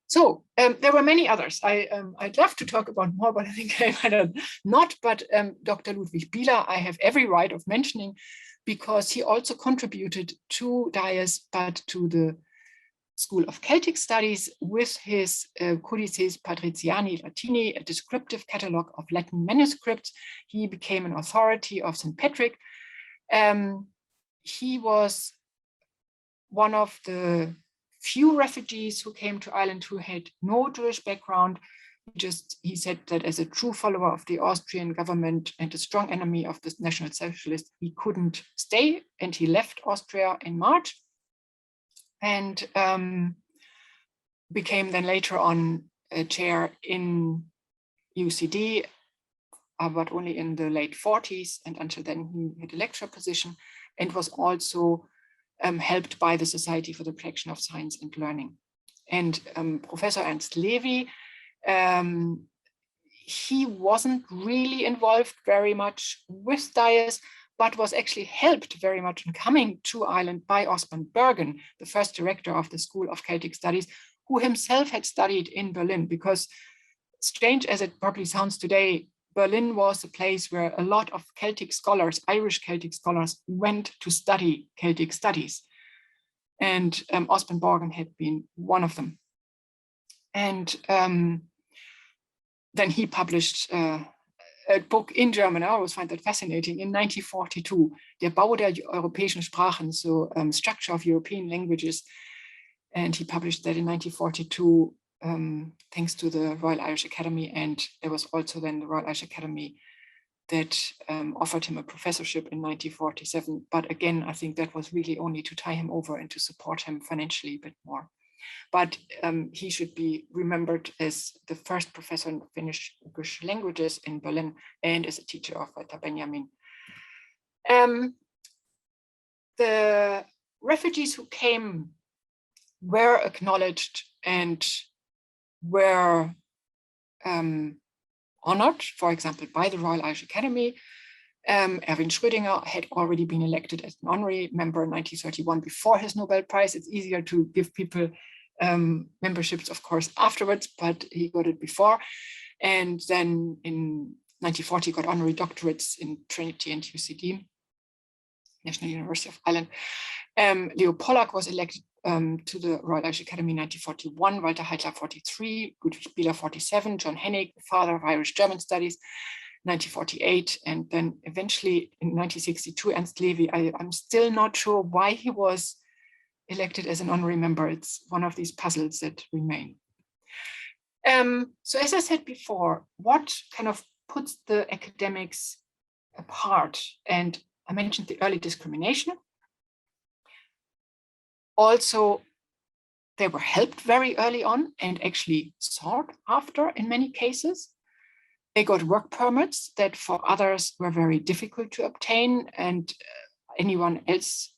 So there were many others. I'd love to talk about more, but I think I might not. But Dr. Ludwig Biller, I have every right of mentioning, because he also contributed to DIAS, but to the School of Celtic Studies with his Codices Patriciani Latini, a descriptive catalogue of Latin manuscripts. He became an authority of St. Patrick. He was one of the few refugees who came to Ireland who had no Jewish background. He said that as a true follower of the Austrian government and a strong enemy of the National Socialists, he couldn't stay, and he left Austria in March and became then later on a chair in UCD, but only in the late 40s. And until then, he had a lecturer position and was also helped by the Society for the Protection of Science and Learning. And Professor Ernst Levy, he wasn't really involved very much with DIAS, but was actually helped very much in coming to Ireland by Osmond Bergen, the first director of the School of Celtic Studies, who himself had studied in Berlin, because strange as it probably sounds today, Berlin was a place where a lot of Celtic scholars, Irish Celtic scholars, went to study Celtic studies. And Osmond Bergen had been one of them. And then he published a book in German. I always find that fascinating. In 1942, Der Bau der europäischen Sprachen, so structure of European languages. And he published that in 1942, thanks to the Royal Irish Academy. And there was also then the Royal Irish Academy that offered him a professorship in 1947. But again, I think that was really only to tie him over and to support him financially a bit more. But he should be remembered as the first professor in Finnish languages in Berlin and as a teacher of Walter Benjamin. The refugees who came were acknowledged and were honored, for example, by the Royal Irish Academy. Erwin Schrödinger had already been elected as an honorary member in 1931 before his Nobel Prize. It's easier to give people memberships, of course, afterwards, but he got it before. And then in 1940, got honorary doctorates in Trinity and UCD, National University of Ireland. Leo Pollak was elected to the Royal Irish Academy in 1941, Walter Heitler 43, Ludwig Biller 47, John Hennig, the father of Irish-German studies, 1948, and then eventually in 1962, Ernst Levy. I'm still not sure why he was elected as an honorary member. It's one of these puzzles that remain. So as I said before, what kind of puts the academics apart? And I mentioned the early discrimination. Also, they were helped very early on and actually sought after in many cases. They got work permits that for others were very difficult to obtain, and anyone else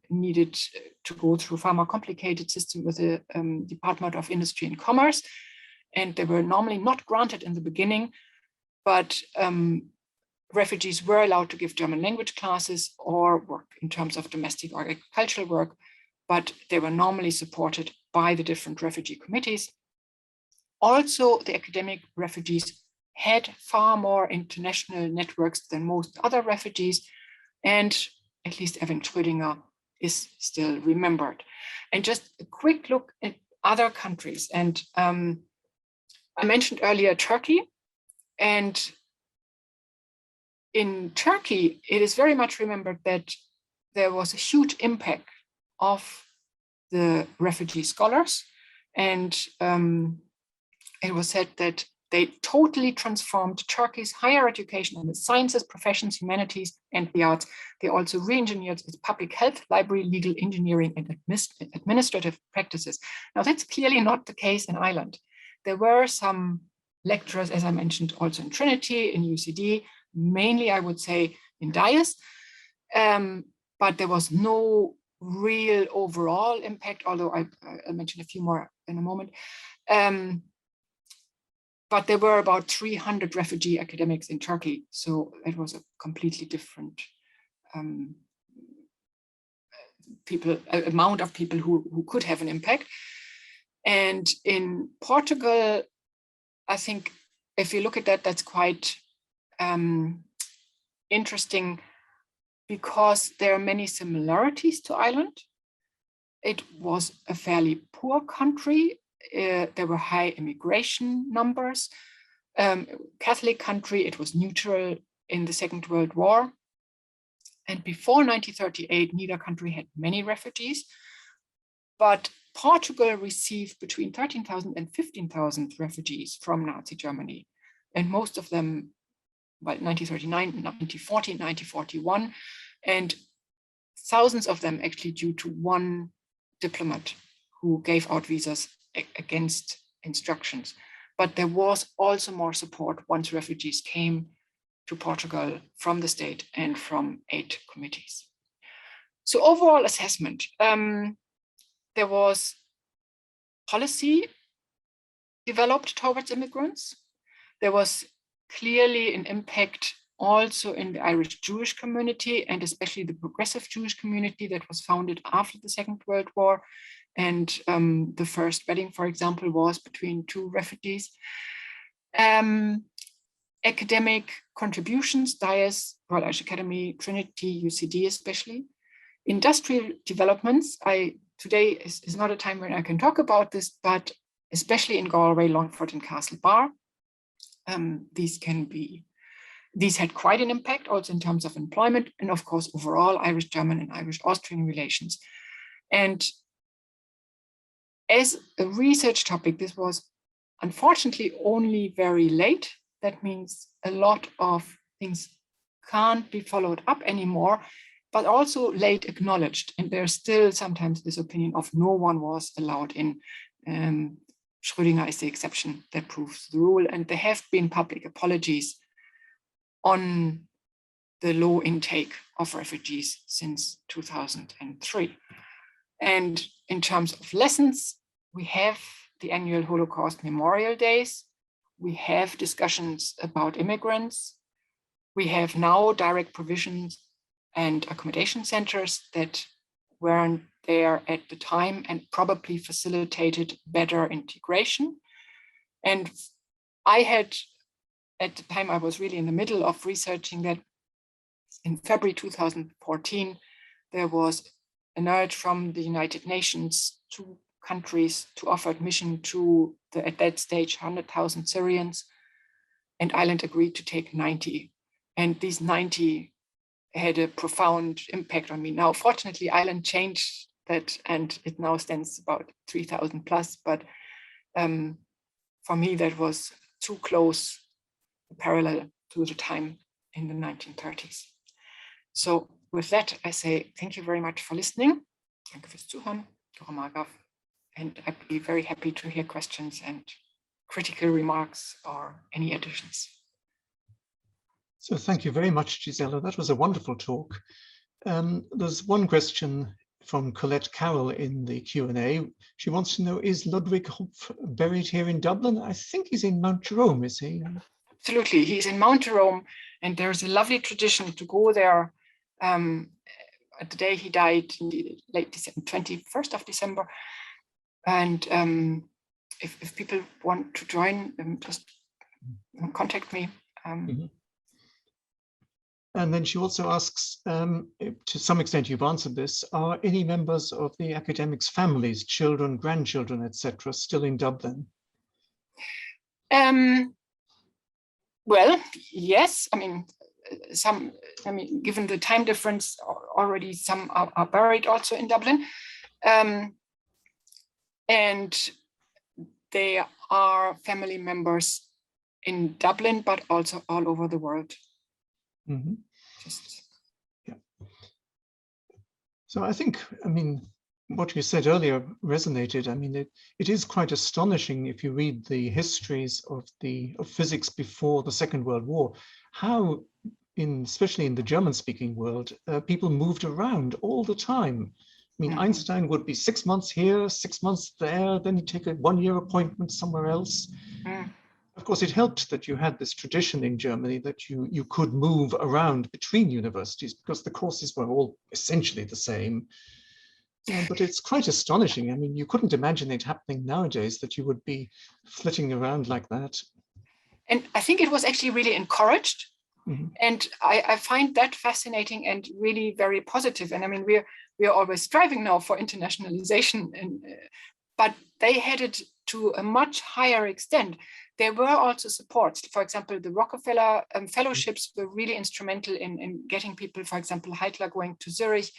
needed to go through a far more complicated system with the Department of Industry and Commerce. And they were normally not granted in the beginning, but refugees were allowed to give German language classes or work in terms of domestic or agricultural work, but they were normally supported by the different refugee committees. Also, the academic refugees had far more international networks than most other refugees, and at least Erwin Schrödinger is still remembered. And just a quick look at other countries. And I mentioned earlier Turkey, and in Turkey, it is very much remembered that there was a huge impact of the refugee scholars. And it was said that they totally transformed Turkey's higher education in the sciences, professions, humanities, and the arts. They also re-engineered its public health, library, legal, engineering, and administrative practices. Now, that's clearly not the case in Ireland. There were some lecturers, as I mentioned, also in Trinity, in UCD, mainly, I would say, in DIAS, but there was no real overall impact, although I'll mention a few more in a moment. But there were about 300 refugee academics in Turkey, so it was a completely different amount of people who could have an impact. And in Portugal, I think if you look at that, that's quite interesting because there are many similarities to Ireland. It was a fairly poor country. There were high immigration numbers. Catholic country, it was neutral in the Second World War. And before 1938, neither country had many refugees. But Portugal received between 13,000 and 15,000 refugees from Nazi Germany. And most of them, well, 1939, 1940, 1941. And thousands of them actually due to one diplomat who gave out visas against instructions. But there was also more support once refugees came to Portugal from the state and from aid committees. So overall assessment, there was policy developed towards immigrants. There was clearly an impact also in the Irish Jewish community, and especially the progressive Jewish community that was founded after the Second World War. And the first wedding, for example, was between two refugees. Academic contributions, DIAS, Royal Irish Academy, Trinity, UCD especially. Industrial developments, today is not a time when I can talk about this, but especially in Galway, Longford, and Castlebar, these had quite an impact also in terms of employment and of course overall Irish-German and Irish-Austrian relations. And as a research topic, this was unfortunately only very late. That means a lot of things can't be followed up anymore, but also late acknowledged. And there's still sometimes this opinion of no one was allowed in. Schrodinger is the exception that proves the rule. And there have been public apologies on the low intake of refugees since 2003. And in terms of lessons, we have the annual Holocaust Memorial Days. We have discussions about immigrants. We have now direct provisions and accommodation centers that weren't there at the time and probably facilitated better integration. And I had, at the time I was really in the middle of researching that, in February 2014, there was an urge from the United Nations to countries to offer admission to the, at that stage, 100,000 Syrians, and Ireland agreed to take 90. And these 90 had a profound impact on me. Now, fortunately, Ireland changed that and it now stands about 3,000 plus, but for me, that was too close parallel to the time in the 1930s. So with that, I say thank you very much for listening. Danke fürs Zuhören, and I'd be very happy to hear questions and critical remarks or any additions. So thank you very much, Gisela. That was a wonderful talk. There's one question from Colette Carroll in the Q&A. She wants to know, is Ludwig Hopf buried here in Dublin? I think he's in Mount Jerome, is he? Absolutely, he's in Mount Jerome, and there's a lovely tradition to go there at the day he died, in the late December, 21st of December. And if people want to join, just contact me. And then she also asks, to some extent you've answered this, are any members of the academics' families, children, grandchildren, etc., still in Dublin? Well, yes. I mean, given the time difference, already some are buried also in Dublin. And they are family members in Dublin, but also all over the world. Mm-hmm. Just yeah. So I think, I mean, what you said earlier resonated. I mean, it is quite astonishing if you read the histories of physics before the Second World War, how especially in the German-speaking world, people moved around all the time. I mean, Einstein would be 6 months here, 6 months there, then he'd take a 1-year appointment somewhere else. Of course, it helped that you had this tradition in Germany that you could move around between universities because the courses were all essentially the same. But it's quite astonishing. I mean, you couldn't imagine it happening nowadays, that you would be flitting around like that. And I think it was actually really encouraged. Mm-hmm. And I find that fascinating and really very positive. And I mean, we are always striving now for internationalization, but they had it to a much higher extent. There were also supports. For example, the Rockefeller fellowships were really instrumental in getting people, for example, Heitler going to Zurich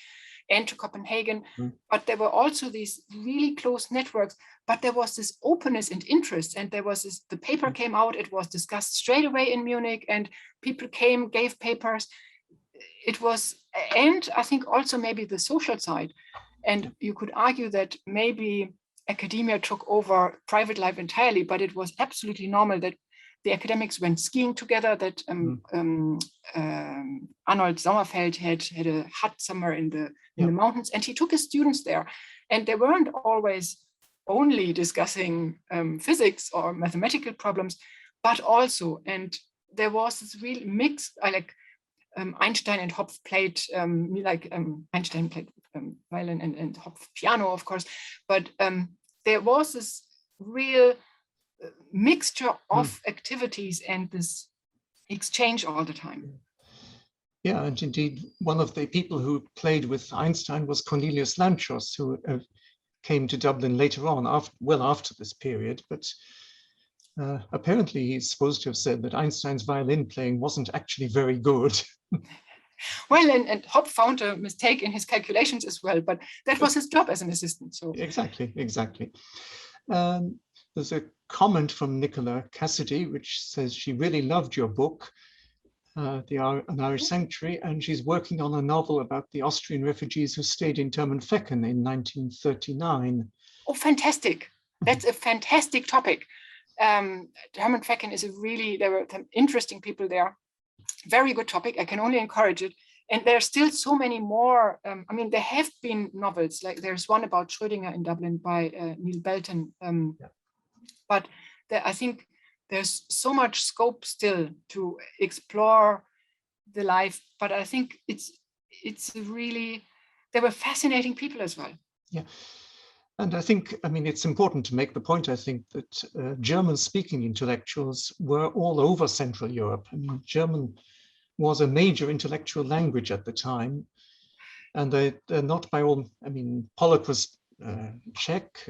and to Copenhagen. But there were also these really close networks, but there was this openness and interest. And there was the paper came out, it was discussed straight away in Munich, and people came, gave papers. It was, and I think also maybe the social side. And you could argue that maybe academia took over private life entirely, but it was absolutely normal that the academics went skiing together, that Arnold Sommerfeld had a hut somewhere in the mountains, and he took his students there. And they weren't always only discussing physics or mathematical problems, but also, and there was this real mix. I like Einstein and Hopf played, Einstein played violin and Hopf piano, of course, but there was this real mixture of activities and this exchange all the time. Yeah, and indeed, one of the people who played with Einstein was Cornelius Lanchos, who came to Dublin later on, after this period. But apparently, he's supposed to have said that Einstein's violin playing wasn't actually very good. Well, and Hopf found a mistake in his calculations as well, but that was his job as an assistant. So exactly. There's a comment from Nicola Cassidy, which says she really loved your book, An Irish Sanctuary, and she's working on a novel about the Austrian refugees who stayed in Termenfecken in 1939. Oh, fantastic. That's a fantastic topic. Termenfecken is there were some interesting people there. Very good topic. I can only encourage it. And there's still so many more. I mean, there have been novels, like there's one about Schrodinger in Dublin by Neil Belton. But I think there's so much scope still to explore the life. But I think it's really, they were fascinating people as well. Yeah. And I think, I mean, it's important to make the point, I think, that German-speaking intellectuals were all over Central Europe. I mean, German was a major intellectual language at the time. And they're not by all, I mean, Pollak was Czech.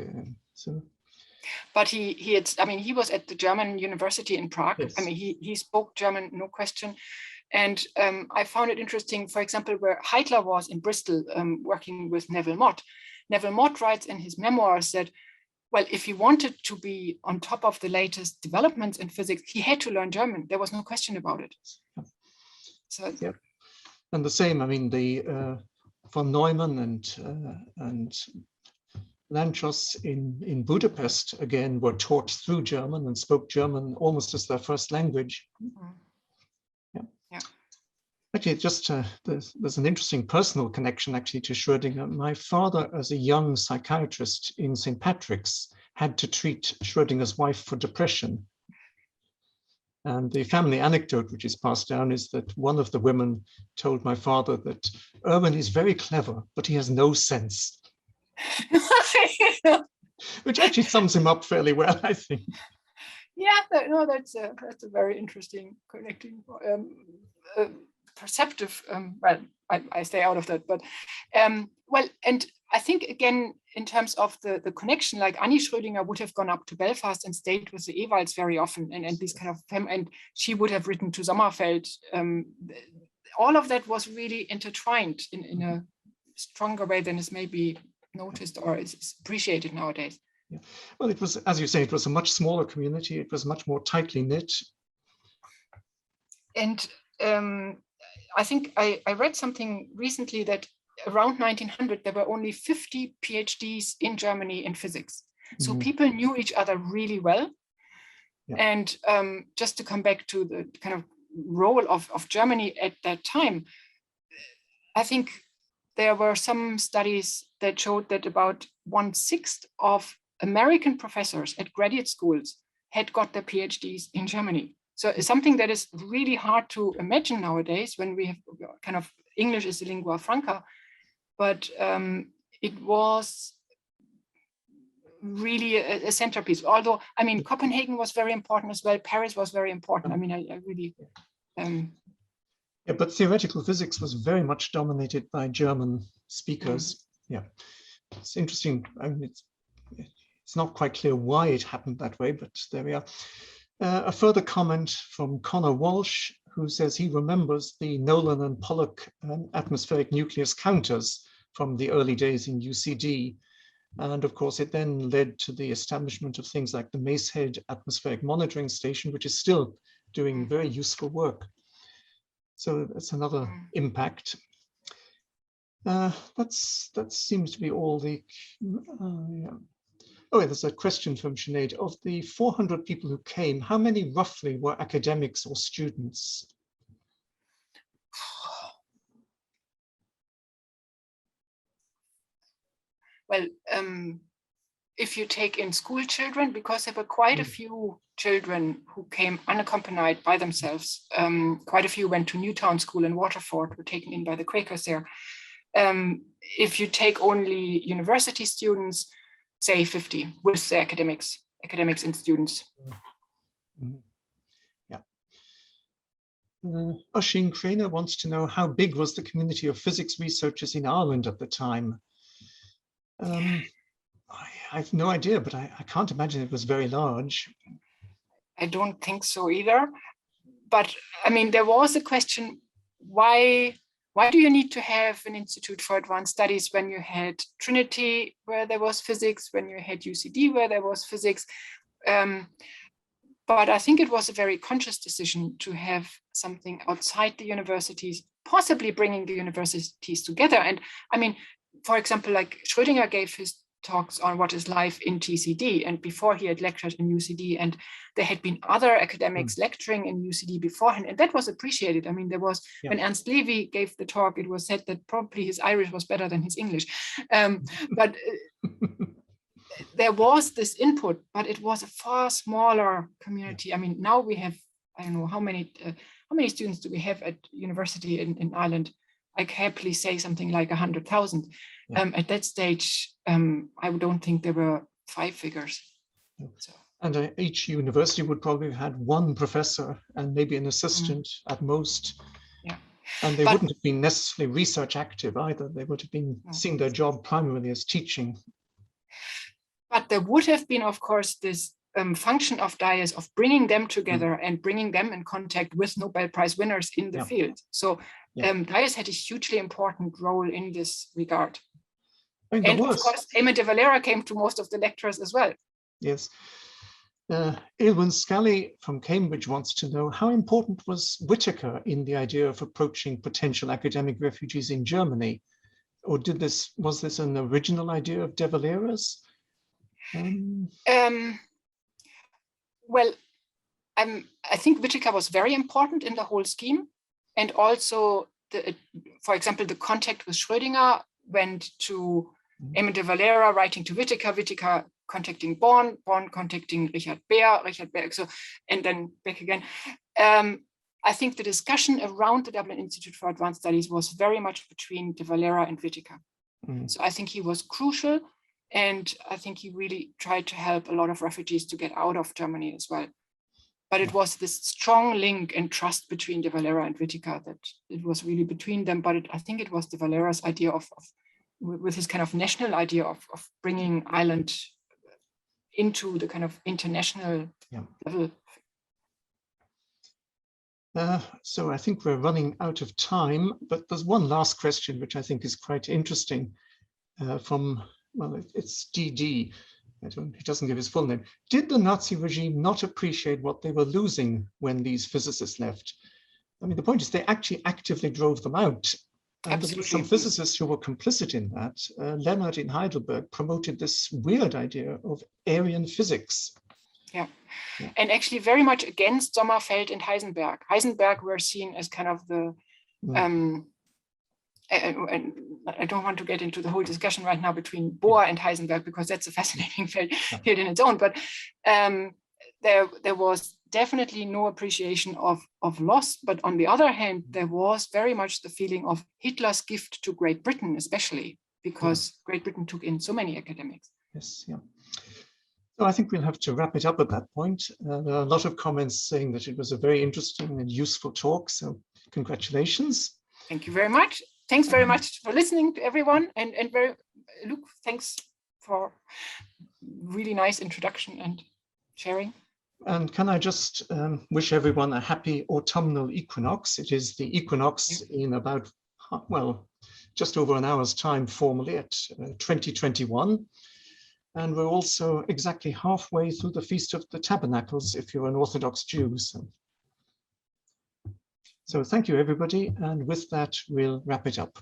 But he was at the German University in Prague. Yes. I mean, he spoke German, no question. And I found it interesting, for example, where Heidler was in Bristol working with Neville Mott. Neville Mott writes in his memoirs that, well, if he wanted to be on top of the latest developments in physics, he had to learn German. There was no question about it. So, yeah. And the same, I mean, the von Neumann and Lanchos in Budapest, again, were taught through German and spoke German almost as their first language. Yeah. Actually, just there's an interesting personal connection actually to Schrodinger. My father, as a young psychiatrist in St. Patrick's, had to treat Schrodinger's wife for depression. And the family anecdote which is passed down is that one of the women told my father that Erwin is very clever, but he has no sense. Which actually sums him up fairly well, I think. Yeah, no, that's a very interesting connecting, perceptive. Well, I stay out of that, but well, and I think again in terms of the connection, like Annie Schrödinger would have gone up to Belfast and stayed with the Ewalds very often, and these kind of and she would have written to Sommerfeld. All of that was really intertwined in a stronger way than is maybe noticed or is appreciated nowadays. Yeah. Well, it was, as you say, it was a much smaller community. It was much more tightly knit. And I think I read something recently that around 1900, there were only 50 PhDs in Germany in physics. So people knew each other really well. Yeah. And just to come back to the kind of role of Germany at that time, I think there were some studies that showed that about 1/6 of American professors at graduate schools had got their PhDs in Germany. So it's something that is really hard to imagine nowadays when we have kind of English is the lingua franca, but it was really a centerpiece. Although, I mean, Copenhagen was very important as well. Paris was very important. I mean, I really... Yeah, but theoretical physics was very much dominated by German speakers. Yeah, it's interesting. I mean, it's not quite clear why it happened that way, but there we are. A further comment from Connor Walsh, who says he remembers the Nolan and Pollak atmospheric nucleus counters from the early days in UCD. And of course, it then led to the establishment of things like the Macehead Atmospheric Monitoring Station, which is still doing very useful work. So that's another impact. That seems to be all the... yeah. Oh, there's a question from Sinead. Of the 400 people who came, how many roughly were academics or students? Well, if you take in school children, because there were quite a few children who came unaccompanied by themselves. Quite a few went to Newtown School in Waterford, were taken in by the Quakers there. If you take only university students, say 50 with the academics and students. Yeah. Oisin Craner wants to know how big was the community of physics researchers in Ireland at the time? I have no idea, but I can't imagine it was very large. I don't think so either. But I mean, there was a question, why do you need to have an Institute for Advanced Studies when you had Trinity, where there was physics, when you had UCD, where there was physics? But I think it was a very conscious decision to have something outside the universities, possibly bringing the universities together. And I mean, for example, like Schrodinger gave his talks on what is life in TCD, and before he had lectured in UCD, and there had been other academics lecturing in UCD beforehand, and that was appreciated. I mean, there was, when Ernst Levy gave the talk, it was said that probably his Irish was better than his English. But there was this input, but it was a far smaller community. I mean, now we have, I don't know, how many students do we have at university in Ireland? I can happily say something like 100,000. At that stage, I don't think there were 5 figures. So. And each university would probably have had one professor and maybe an assistant at most. Yeah. And they wouldn't have been necessarily research active either. They would have been seeing their job primarily as teaching. But there would have been, of course, this function of DIAS of bringing them together and bringing them in contact with Nobel Prize winners in the field. So DIAS had a hugely important role in this regard. I mean, and of course, Eamon de Valera came to most of the lectures as well. Yes. Aylwyn Scally from Cambridge wants to know, how important was Whittaker in the idea of approaching potential academic refugees in Germany? Or was this an original idea of de Valera's? Well, I think Whittaker was very important in the whole scheme. And also, for example, the contact with Schrödinger went to Eamon de Valera writing to Whittaker, Whittaker contacting Born contacting Richard Baer, so, and then back again. I think the discussion around the Dublin Institute for Advanced Studies was very much between de Valera and Whittaker. So I think he was crucial, and I think he really tried to help a lot of refugees to get out of Germany as well. But it was this strong link and trust between de Valera and Whittaker that it was really between them. But I think it was de Valera's idea with his kind of national idea of bringing Ireland into the kind of international level. So I think we're running out of time, but there's one last question which I think is quite interesting from, well, it's DD. he doesn't give his full name. Did the Nazi regime not appreciate what they were losing when these physicists left? I mean, the point is they actually actively drove them out. And there were some physicists who were complicit in that. Leonard in Heidelberg promoted this weird idea of Aryan physics. Yeah, and actually very much against Sommerfeld and Heisenberg. Heisenberg were seen as kind of the, and I don't want to get into the whole discussion right now between Bohr and Heisenberg, because that's a fascinating field in its own, but there was definitely no appreciation of loss, but on the other hand, there was very much the feeling of Hitler's gift to Great Britain, especially because Great Britain took in so many academics. Yes, yeah. So I think we'll have to wrap it up at that point. There are a lot of comments saying that it was a very interesting and useful talk, so congratulations. Thank you very much. Thanks very much for listening to everyone, and Luke, thanks for really nice introduction and sharing. And can I just wish everyone a happy autumnal equinox. It is the equinox in about, well, just over an hour's time formally at 2021. And we're also exactly halfway through the Feast of the Tabernacles if you're an Orthodox Jew. So thank you, everybody. And with that, we'll wrap it up.